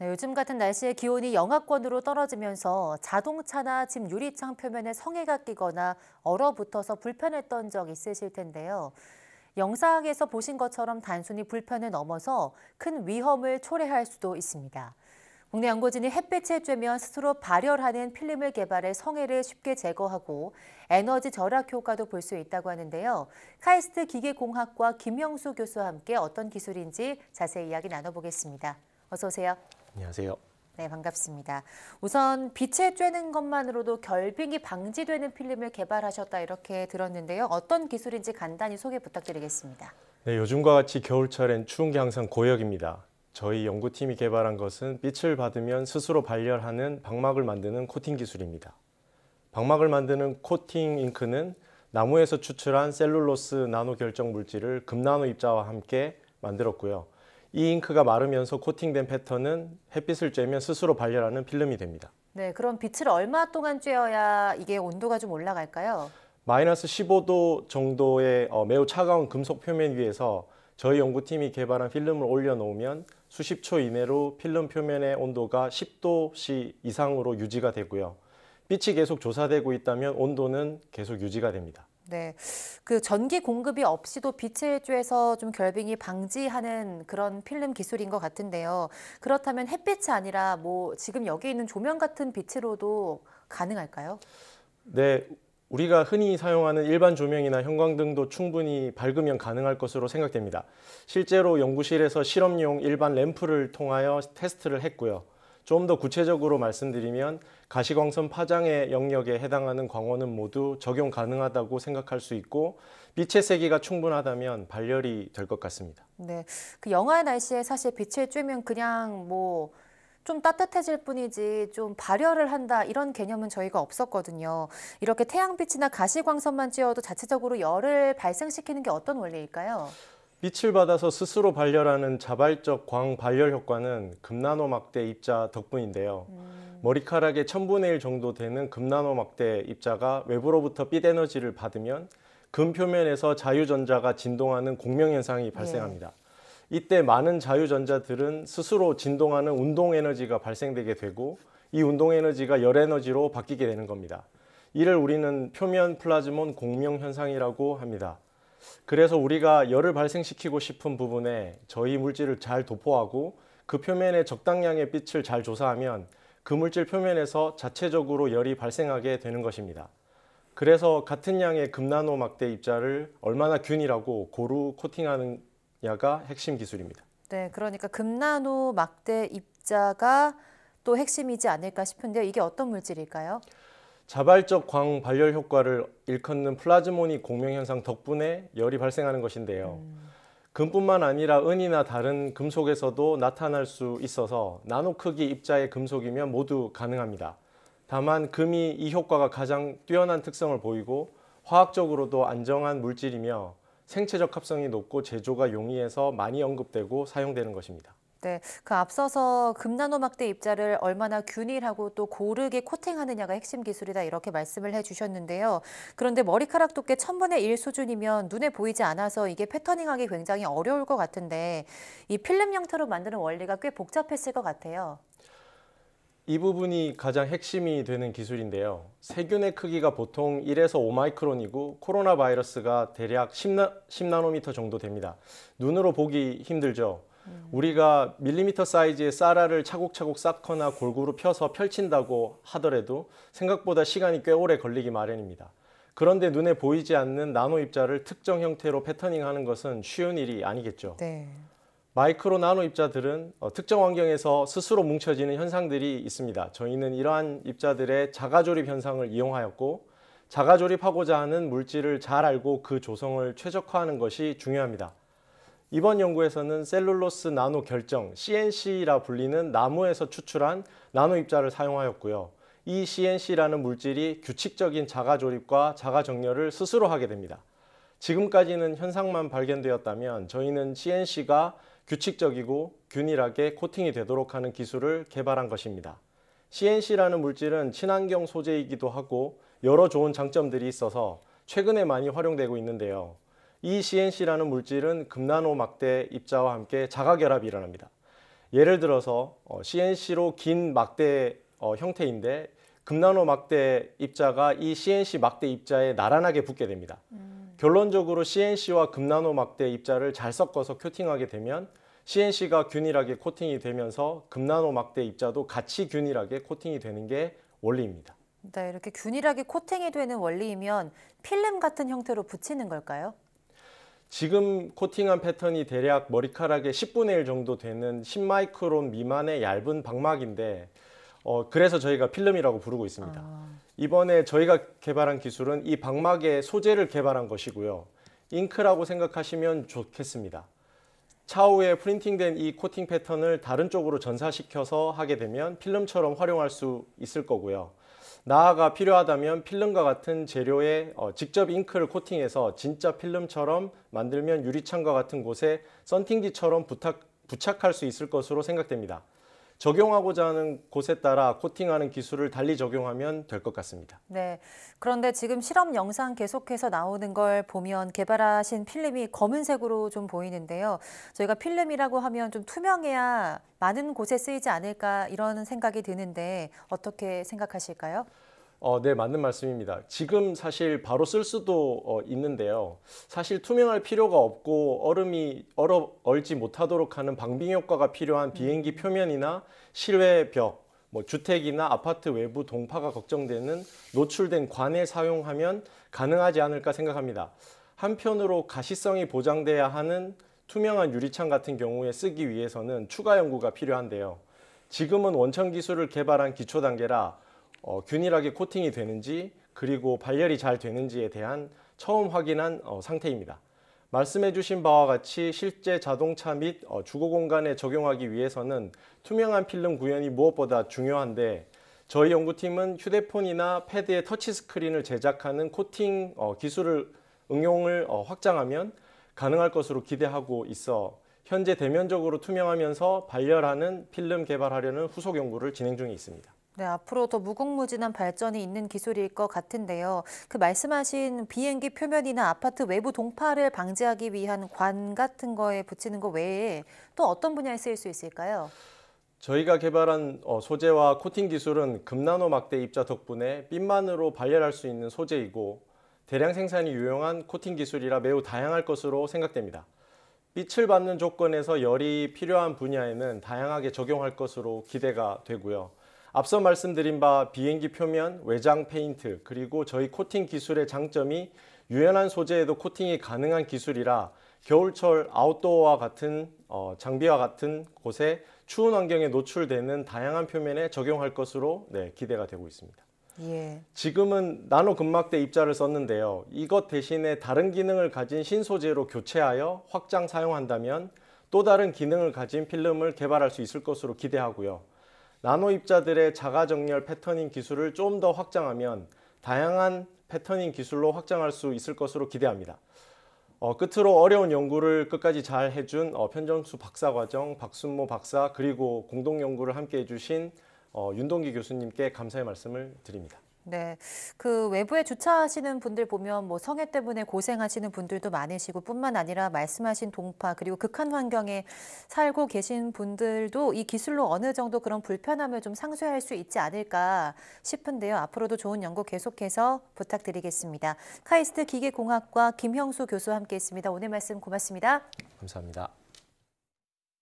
네, 요즘 같은 날씨에 기온이 영하권으로 떨어지면서 자동차나 집 유리창 표면에 성에가 끼거나 얼어붙어서 불편했던 적 있으실 텐데요. 영상에서 보신 것처럼 단순히 불편을 넘어서 큰 위험을 초래할 수도 있습니다. 국내 연구진이 햇빛에 쬐면 스스로 발열하는 필름을 개발해 성해를 쉽게 제거하고 에너지 절약 효과도 볼 수 있다고 하는데요. 카이스트 기계공학과 김영수 교수와 함께 어떤 기술인지 자세히 이야기 나눠보겠습니다. 어서 오세요. 안녕하세요. 네, 반갑습니다. 우선 빛에 쬐는 것만으로도 결빙이 방지되는 필름을 개발하셨다 이렇게 들었는데요. 어떤 기술인지 간단히 소개 부탁드리겠습니다. 네, 요즘과 같이 겨울철엔 추운 게 항상 고역입니다. 저희 연구팀이 개발한 것은 빛을 받으면 스스로 발열하는 방막을 만드는 코팅 기술입니다. 방막을 만드는 코팅 잉크는 나무에서 추출한 셀룰로스 나노 결정 물질을 금나노 입자와 함께 만들었고요. 이 잉크가 마르면서 코팅된 패턴은 햇빛을 쬐면 스스로 발열하는 필름이 됩니다. 네, 그럼 빛을 얼마 동안 쬐어야 이게 온도가 좀 올라갈까요? 마이너스 15도 정도의 매우 차가운 금속 표면 위에서 저희 연구팀이 개발한 필름을 올려놓으면 수십 초 이내로 필름 표면의 온도가 10도씨 이상으로 유지가 되고요. 빛이 계속 조사되고 있다면 온도는 계속 유지가 됩니다. 네, 그 전기 공급이 없이도 빛을 쬐서 좀 결빙이 방지하는 그런 필름 기술인 것 같은데요. 그렇다면 햇빛이 아니라 뭐 지금 여기 있는 조명 같은 빛으로도 가능할까요? 네, 우리가 흔히 사용하는 일반 조명이나 형광등도 충분히 밝으면 가능할 것으로 생각됩니다. 실제로 연구실에서 실험용 일반 램프를 통하여 테스트를 했고요. 좀 더 구체적으로 말씀드리면 가시광선 파장의 영역에 해당하는 광원은 모두 적용 가능하다고 생각할 수 있고 빛의 세기가 충분하다면 발열이 될 것 같습니다. 네, 그 영하의 날씨에 사실 빛을 쬐면 그냥 뭐 좀 따뜻해질 뿐이지 좀 발열을 한다 이런 개념은 저희가 없었거든요. 이렇게 태양빛이나 가시광선만 쬐어도 자체적으로 열을 발생시키는 게 어떤 원리일까요? 빛을 받아서 스스로 발열하는 자발적 광 발열 효과는 금나노 막대 입자 덕분인데요. 머리카락의 1000분의 1 정도 되는 금나노 막대 입자가 외부로부터 빛 에너지를 받으면 금 표면에서 자유전자가 진동하는 공명 현상이 발생합니다. 이때 많은 자유전자들은 스스로 진동하는 운동 에너지가 발생되게 되고 이 운동 에너지가 열 에너지로 바뀌게 되는 겁니다. 이를 우리는 표면 플라즈몬 공명 현상이라고 합니다. 그래서 우리가 열을 발생시키고 싶은 부분에 저희 물질을 잘 도포하고 그 표면에 적당량의 빛을 잘 조사하면 그 물질 표면에서 자체적으로 열이 발생하게 되는 것입니다. 그래서 같은 양의 금나노 막대 입자를 얼마나 균일하고 고루 코팅하느냐가 핵심 기술입니다. 네, 그러니까 금나노 막대 입자가 또 핵심이지 않을까 싶은데요. 이게 어떤 물질일까요? 자발적 광 발열 효과를 일컫는 플라즈모닉 공명 현상 덕분에 열이 발생하는 것인데요. 금뿐만 아니라 은이나 다른 금속에서도 나타날 수 있어서 나노 크기 입자의 금속이면 모두 가능합니다. 다만 금이 이 효과가 가장 뛰어난 특성을 보이고 화학적으로도 안정한 물질이며 생체적 합성이 높고 제조가 용이해서 많이 언급되고 사용되는 것입니다. 네, 그 앞서서 금나노 막대 입자를 얼마나 균일하고 또 고르게 코팅하느냐가 핵심 기술이다 이렇게 말씀을 해주셨는데요. 그런데 머리카락 두께 1000분의 1 수준이면 눈에 보이지 않아서 이게 패터닝하기 굉장히 어려울 것 같은데 이 필름 형태로 만드는 원리가 꽤 복잡했을 것 같아요. 이 부분이 가장 핵심이 되는 기술인데요. 세균의 크기가 보통 1에서 5마이크론이고 코로나 바이러스가 대략 10나노미터 정도 됩니다. 눈으로 보기 힘들죠. 우리가 밀리미터 사이즈의 쌀알을 차곡차곡 쌓거나 골고루 펴서 펼친다고 하더라도 생각보다 시간이 꽤 오래 걸리기 마련입니다. 그런데 눈에 보이지 않는 나노 입자를 특정 형태로 패터닝하는 것은 쉬운 일이 아니겠죠. 네. 마이크로 나노 입자들은 특정 환경에서 스스로 뭉쳐지는 현상들이 있습니다. 저희는 이러한 입자들의 자가조립 현상을 이용하였고 자가조립하고자 하는 물질을 잘 알고 그 조성을 최적화하는 것이 중요합니다. 이번 연구에서는 셀룰로스 나노 결정, CNC라 불리는 나무에서 추출한 나노 입자를 사용하였고요. 이 CNC라는 물질이 규칙적인 자가조립과 자가정렬을 스스로 하게 됩니다. 지금까지는 현상만 발견되었다면 저희는 CNC가 규칙적이고 균일하게 코팅이 되도록 하는 기술을 개발한 것입니다. CNC라는 물질은 친환경 소재이기도 하고 여러 좋은 장점들이 있어서 최근에 많이 활용되고 있는데요. 이 CNC라는 물질은 금나노 막대 입자와 함께 자가결합이 일어납니다. 예를 들어서 CNC로 긴 막대 형태인데 금나노 막대 입자가 이 CNC 막대 입자에 나란하게 붙게 됩니다. 결론적으로 CNC와 금나노 막대 입자를 잘 섞어서 코팅하게 되면 CNC가 균일하게 코팅이 되면서 금나노 막대 입자도 같이 균일하게 코팅이 되는 게 원리입니다. 네, 이렇게 균일하게 코팅이 되는 원리이면 필름 같은 형태로 붙이는 걸까요? 지금 코팅한 패턴이 대략 머리카락의 10분의 1 정도 되는 10마이크론 미만의 얇은 방막인데 그래서 저희가 필름이라고 부르고 있습니다. 이번에 저희가 개발한 기술은 이 방막의 소재를 개발한 것이고요. 잉크라고 생각하시면 좋겠습니다. 차후에 프린팅된 이 코팅 패턴을 다른 쪽으로 전사시켜서 하게 되면 필름처럼 활용할 수 있을 거고요. 나아가 필요하다면 필름과 같은 재료에 직접 잉크를 코팅해서 진짜 필름처럼 만들면 유리창과 같은 곳에 썬팅지처럼 부착할 수 있을 것으로 생각됩니다. 적용하고자 하는 곳에 따라 코팅하는 기술을 달리 적용하면 될 것 같습니다. 네, 그런데 지금 실험 영상 계속해서 나오는 걸 보면 개발하신 필름이 검은색으로 좀 보이는데요. 저희가 필름이라고 하면 좀 투명해야 많은 곳에 쓰이지 않을까 이런 생각이 드는데 어떻게 생각하실까요? 네, 맞는 말씀입니다. 지금 사실 바로 쓸 수도 있는데요. 사실 투명할 필요가 없고 얼음이 얼지 못하도록 하는 방빙 효과가 필요한 비행기 표면이나 실외 벽, 주택이나 아파트 외부 동파가 걱정되는 노출된 관에 사용하면 가능하지 않을까 생각합니다. 한편으로 가시성이 보장돼야 하는 투명한 유리창 같은 경우에 쓰기 위해서는 추가 연구가 필요한데요. 지금은 원천 기술을 개발한 기초 단계라 균일하게 코팅이 되는지 그리고 발열이 잘 되는지에 대한 처음 확인한 상태입니다. 말씀해 주신 바와 같이 실제 자동차 및 주거 공간에 적용하기 위해서는 투명한 필름 구현이 무엇보다 중요한데 저희 연구팀은 휴대폰이나 패드에 터치 스크린을 제작하는 코팅 기술을 응용을 확장하면 가능할 것으로 기대하고 있어 현재 대면적으로 투명하면서 발열하는 필름 개발하려는 후속 연구를 진행 중에 있습니다. 네, 앞으로 더 무궁무진한 발전이 있는 기술일 것 같은데요. 그 말씀하신 비행기 표면이나 아파트 외부 동파를 방지하기 위한 관 같은 거에 붙이는 거 외에 또 어떤 분야에 쓰일 수 있을까요? 저희가 개발한 소재와 코팅 기술은 금나노 막대 입자 덕분에 빛만으로 발열할 수 있는 소재이고 대량 생산이 유용한 코팅 기술이라 매우 다양할 것으로 생각됩니다. 빛을 받는 조건에서 열이 필요한 분야에는 다양하게 적용할 것으로 기대가 되고요. 앞서 말씀드린 바 비행기 표면, 외장 페인트, 그리고 저희 코팅 기술의 장점이 유연한 소재에도 코팅이 가능한 기술이라 겨울철 아웃도어와 같은 장비와 같은 곳에 추운 환경에 노출되는 다양한 표면에 적용할 것으로 기대가 되고 있습니다. 예. 지금은 나노 금막대 입자를 썼는데요. 이것 대신에 다른 기능을 가진 신소재로 교체하여 확장 사용한다면 또 다른 기능을 가진 필름을 개발할 수 있을 것으로 기대하고요. 나노 입자들의 자가 정렬 패터닝 기술을 좀 더 확장하면 다양한 패터닝 기술로 확장할 수 있을 것으로 기대합니다. 끝으로 어려운 연구를 끝까지 잘 해준 편정수 박사과정, 박순모 박사 그리고 공동 연구를 함께 해주신 윤동기 교수님께 감사의 말씀을 드립니다. 네, 그 외부에 주차하시는 분들 보면 뭐 성해 때문에 고생하시는 분들도 많으시고 뿐만 아니라 말씀하신 동파 그리고 극한 환경에 살고 계신 분들도 이 기술로 어느 정도 그런 불편함을 좀 상쇄할 수 있지 않을까 싶은데요. 앞으로도 좋은 연구 계속해서 부탁드리겠습니다. 카이스트 기계공학과 김형수 교수와 함께했습니다. 오늘 말씀 고맙습니다. 감사합니다.